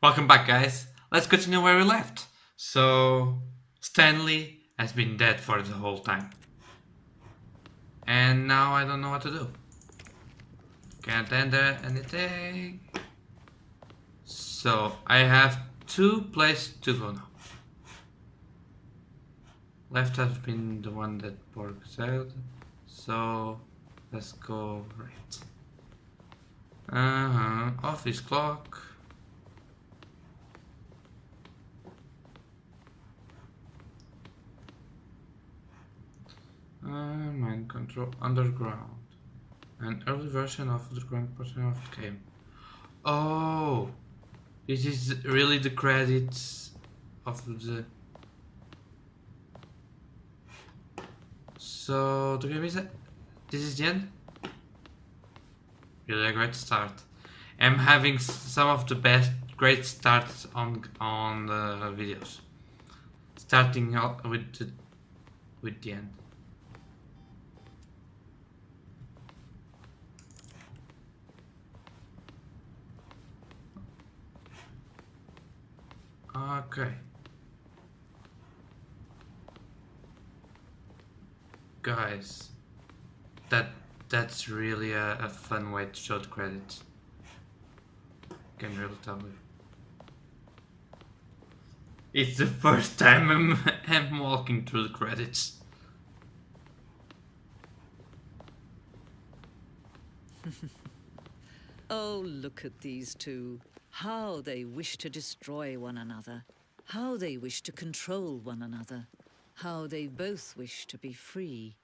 Welcome back, guys. Let's continue where we left. So, Stanley has been dead for the whole time. And now I don't know what to do. Can't enter anything. So, I have two places to go now. Left has been the one that works out. So, let's go right. Office clock. Mind control underground. An early version of the current portion of the game. Oh, this is really the credits of the. So the game is. This is the end. Really a great start. I'm having some of the best great starts on the videos. Starting out with the end. Okay. Guys, that's really a fun way to show the credits. Can really tell you. It's the first time I'm walking through the credits. Oh, look at these two. How they wish to destroy one another. How they wish to control one another. How they both wish to be free.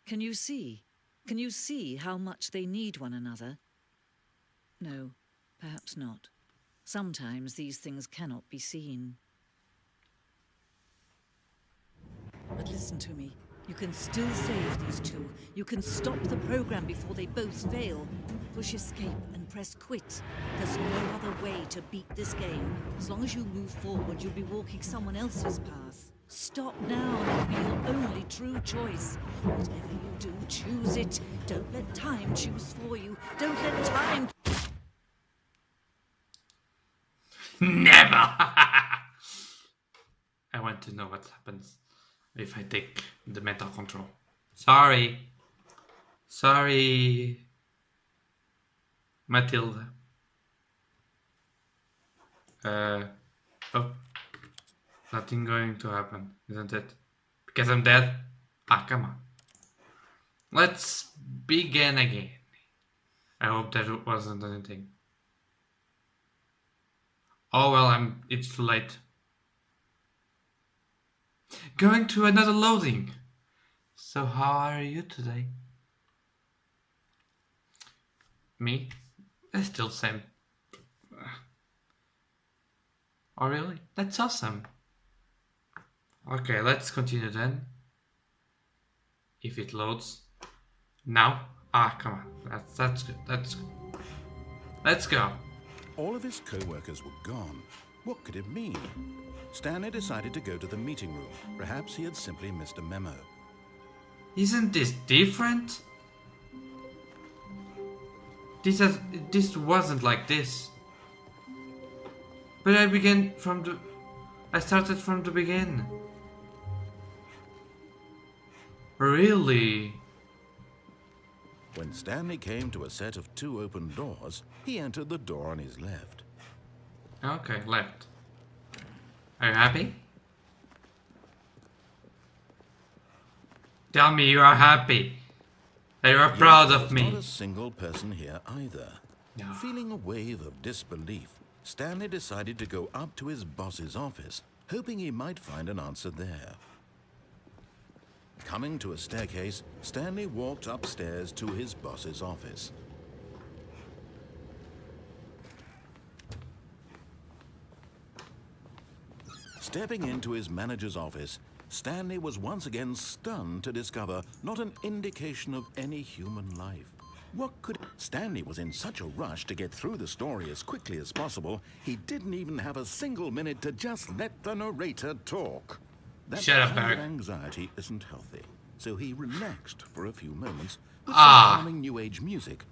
Can you see? Can you see how much they need one another? No, perhaps not. Sometimes these things cannot be seen. But listen to me. You can still save these two. You can stop the program before they both fail. Push escape and press quit. There's no other way to beat this game. As long as you move forward, you'll be walking someone else's path. Stop now, and it'll be your only true choice. Whatever you do, choose it. Don't let time choose for you. Don't let time... Never! I want to know what happens if I take the mental control. Sorry, Matilda. Oh, nothing going to happen, isn't it? Because I'm dead? Ah, come on. Let's begin again. I hope there wasn't anything. Oh well, it's too late. Going to another loading. So how are you today? Me? Still same. Oh really? That's awesome. Okay, let's continue then. If it loads. Now? Ah, come on. That's good. That's good. Let's go. All of his co-workers were gone. What could it mean? Stanley decided to go to the meeting room. Perhaps he had simply missed a memo. Isn't this different? This wasn't like this. But I started from the beginning. Really? When Stanley came to a set of two open doors, he entered the door on his left. Okay, left. Are you happy? Tell me you are happy. That you are proud of me. Not a single person here either. No. Feeling a wave of disbelief, Stanley decided to go up to his boss's office, hoping he might find an answer there. Coming to a staircase, Stanley walked upstairs to his boss's office. Stepping into his manager's office, Stanley was once again stunned to discover not an indication of any human life. What could... Stanley was in such a rush to get through the story as quickly as possible, he didn't even have a single minute to just let the narrator talk. That Shut up, kind of Eric. anxiety isn't healthy. so he relaxed for a few moments with some Ah. calming New Age music.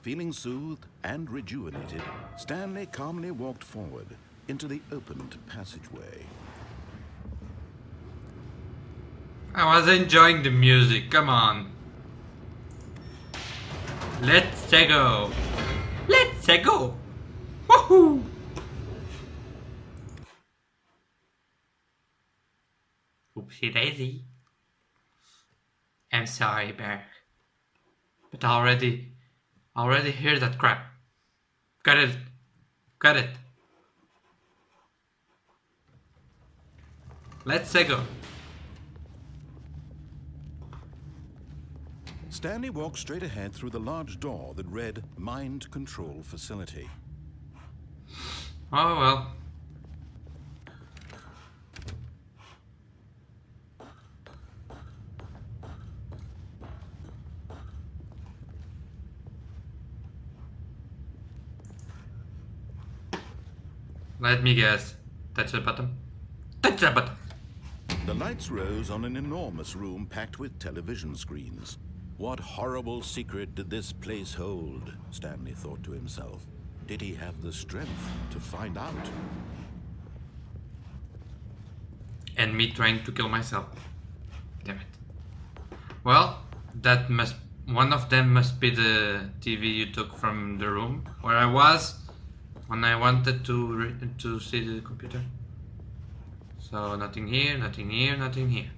Feeling soothed and rejuvenated, Stanley calmly walked forward into the opened passageway. I was enjoying the music, come on. Let's go. Let's go. Woohoo! Oopsie daisy. I'm sorry, Bear. But I already hear that crap. Got it. Got it. Let's go. Stanley walked straight ahead through the large door that read Mind Control Facility. Oh well. Let me guess. Touch the button. Touch the button. The lights rose on an enormous room packed with television screens. What horrible secret did this place hold? Stanley thought to himself. Did he have the strength to find out? And me trying to kill myself. Damn it. Well, one of them must be the TV you took from the room where I was when I wanted to see the computer. So nothing here, nothing here, nothing here.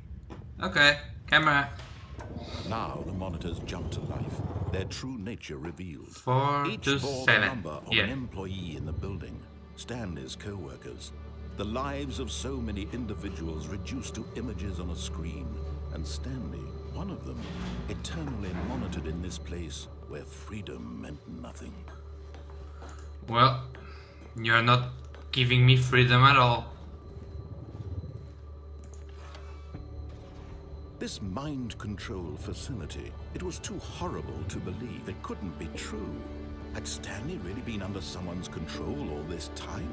Okay, camera. Now the monitors jumped to life, their true nature revealed. 4 Each to bore 7. the number of Yeah. an employee in the building, Stanley's co-workers. The lives of so many individuals reduced to images on a screen, and Stanley, one of them, eternally monitored in this place where freedom meant nothing. Well, you're not giving me freedom at all. This mind control facility, it was too horrible to believe. It couldn't be true. Had Stanley really been under someone's control all this time?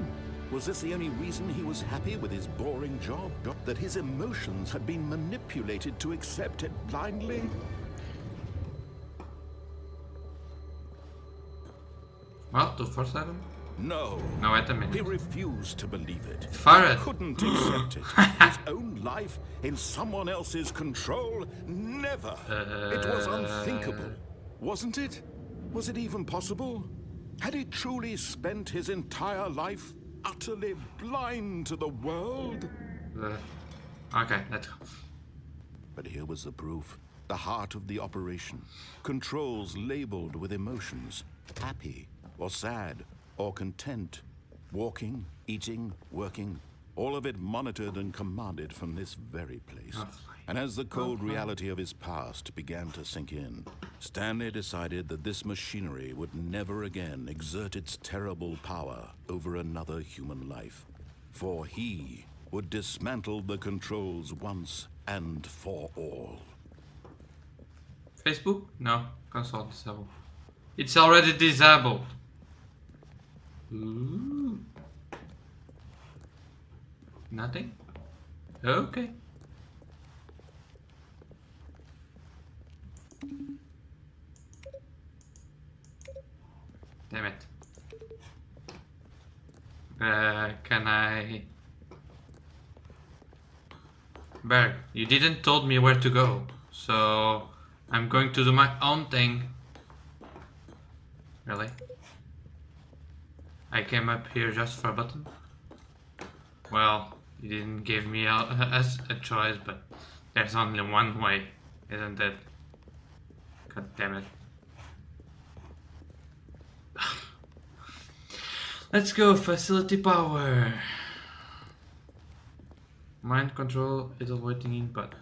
Was this the only reason he was happy with his boring job? That his emotions had been manipulated to accept it blindly? Well, 247? No. No, wait a He minute. refused to believe it. Fire He it. couldn't accept it. His own life in someone else's control? Never. It was unthinkable. Wasn't it? Was it even possible? Had he truly spent his entire life utterly blind to the world? Okay, let's go. But here was the proof. The heart of the operation. Controls labeled with emotions. Happy or sad or content. Walking, eating, working. All of it monitored and commanded from this very place. And as the cold reality of his past began to sink in, Stanley decided that this machinery would never again exert its terrible power over another human life. For he would dismantle the controls once and for all. Facebook? No. Console disabled. It's already disabled. Ooh. Nothing? Okay. Damn it. Can I... Berg, you didn't told me where to go, so I'm going to do my own thing. Really? I came up here just for a button? Well, you didn't give me a choice, but there's only one way, isn't it? God damn it. Let's go, facility power. Mind control is awaiting input.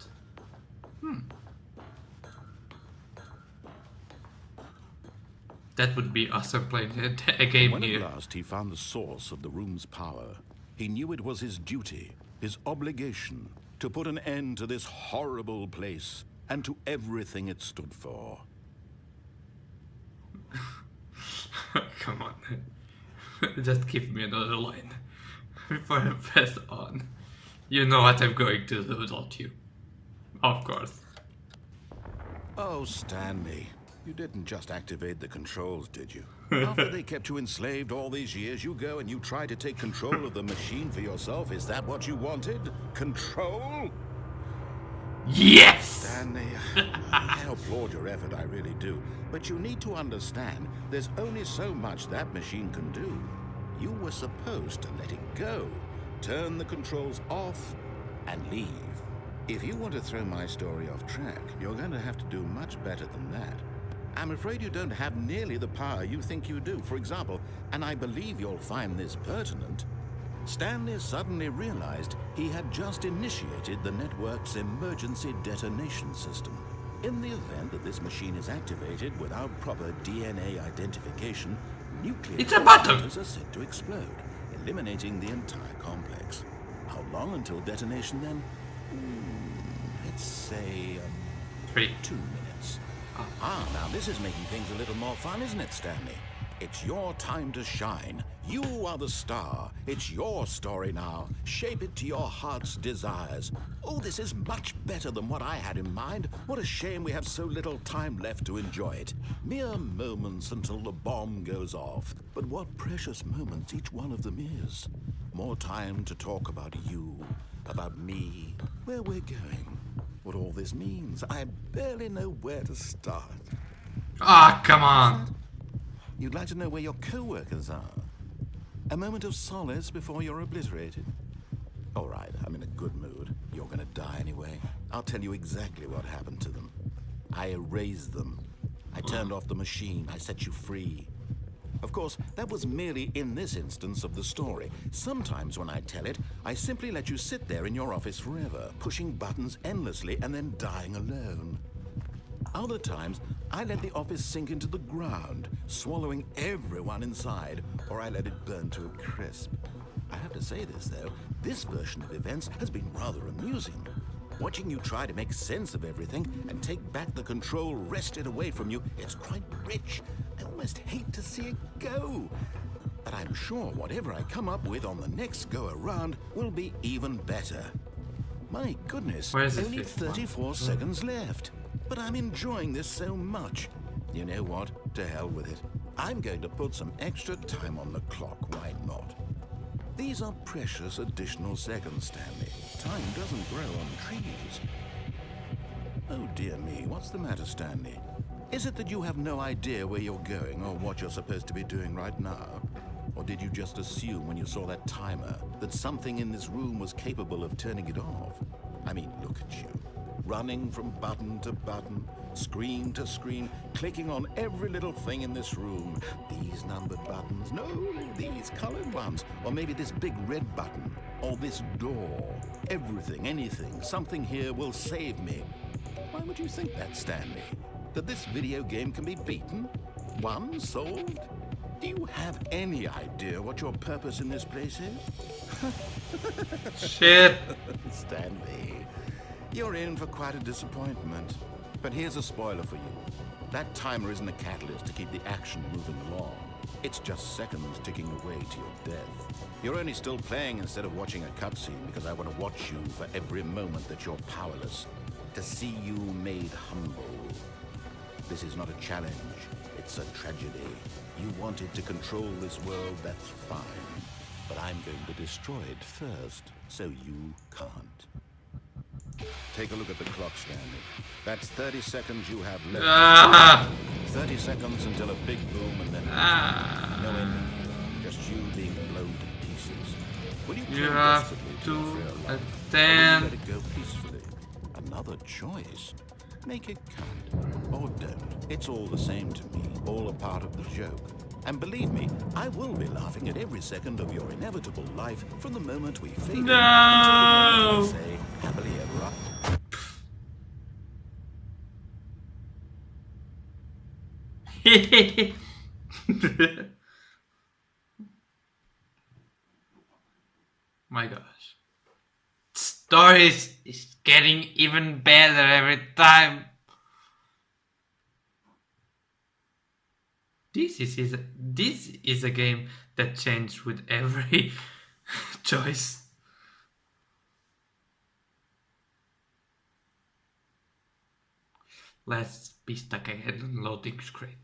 That would be awesome playing a game When here. at last he found the source of the room's power, he knew it was his duty, his obligation, to put an end to this horrible place and to everything it stood for. come on. Just give me another line before I press on. You know what I'm going to do, don't you? Of course. Oh, Stanley, you didn't just activate the controls, did you? After they kept you enslaved all these years, you go and you try to take control of the machine for yourself. Is that what you wanted? Control? Yes! Stanley, I applaud your effort, I really do. But you need to understand, there's only so much that machine can do. You were supposed to let it go, turn the controls off, and leave. If you want to throw my story off track, you're going to have to do much better than that. I'm afraid you don't have nearly the power you think you do. For example, and I believe you'll find this pertinent, Stanley suddenly realized he had just initiated the network's emergency detonation system. In the event that this machine is activated without proper DNA identification, nuclear detonators are set to explode, eliminating the entire complex. How long until detonation then? Let's say 3. 2 minutes. Now this is making things a little more fun, isn't it, Stanley? It's your time to shine. You are the star. It's your story now. Shape it to your heart's desires. Oh, this is much better than what I had in mind. What a shame we have so little time left to enjoy it. Mere moments until the bomb goes off. But what precious moments each one of them is. More time to talk about you, about me, where we're going, what all this means. I barely know where to start. Ah, come on. You'd like to know where your co-workers are? A moment of solace before you're obliterated? All right, I'm in a good mood. You're gonna die anyway. I'll tell you exactly what happened to them. I erased them. I turned off the machine. I set you free. Of course, that was merely in this instance of the story. Sometimes when I tell it, I simply let you sit there in your office forever, pushing buttons endlessly and then dying alone. Other times, I let the office sink into the ground, swallowing everyone inside, or I let it burn to a crisp. I have to say this, though, this version of events has been rather amusing. Watching you try to make sense of everything and take back the control wrested away from you, it's quite rich. I almost hate to see it go. But I'm sure whatever I come up with on the next go-around will be even better. My goodness, only 34 seconds left. But I'm enjoying this so much. You know what? To hell with it. I'm going to put some extra time on the clock. Why not? These are precious additional seconds, Stanley. Time doesn't grow on trees. Oh dear me, what's the matter, Stanley? Is it that you have no idea where you're going or what you're supposed to be doing right now? Or did you just assume when you saw that timer that something in this room was capable of turning it off? I mean, look at you. Running from button to button, screen to screen, clicking on every little thing in this room. These numbered buttons, no, these colored ones. Or maybe this big red button, or this door. Everything, anything, something here will save me. Why would you think that, Stanley? That this video game can be beaten? Won? Solved? Do you have any idea what your purpose in this place is? Shit. Stanley. You're in for quite a disappointment. But here's a spoiler for you. That timer isn't a catalyst to keep the action moving along. It's just seconds ticking away to your death. You're only still playing instead of watching a cutscene because I want to watch you for every moment that you're powerless. To see you made humble. This is not a challenge. It's a tragedy. You wanted to control this world, that's fine. But I'm going to destroy it first, so you can't. Take a look at the clock, Stanley. That's 30 seconds you have left. 30 seconds until a big boom and then no ending. Just you being blown to pieces. Will you play desperately to then let it go peacefully? Another choice. Make it count. Or don't. It's all the same to me. All a part of the joke. And believe me, I will be laughing at every second of your inevitable life from the moment we fade in until the moment I say happily ever after. My gosh. Stories is getting even better every time. This is a game that changed with every choice. Let's be stuck again on loading screen.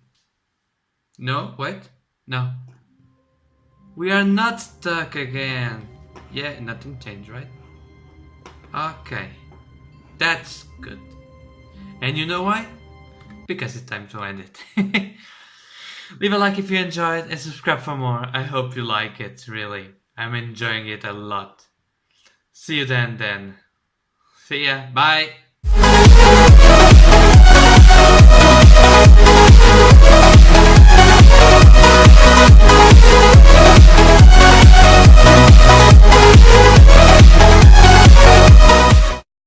No, wait, no. We are not stuck again. Yeah, nothing changed, right? Okay, that's good. And you know why? Because it's time to end it. Leave a like if you enjoyed and subscribe for more. I hope you like it, really. I'm enjoying it a lot. See you then. See ya, bye!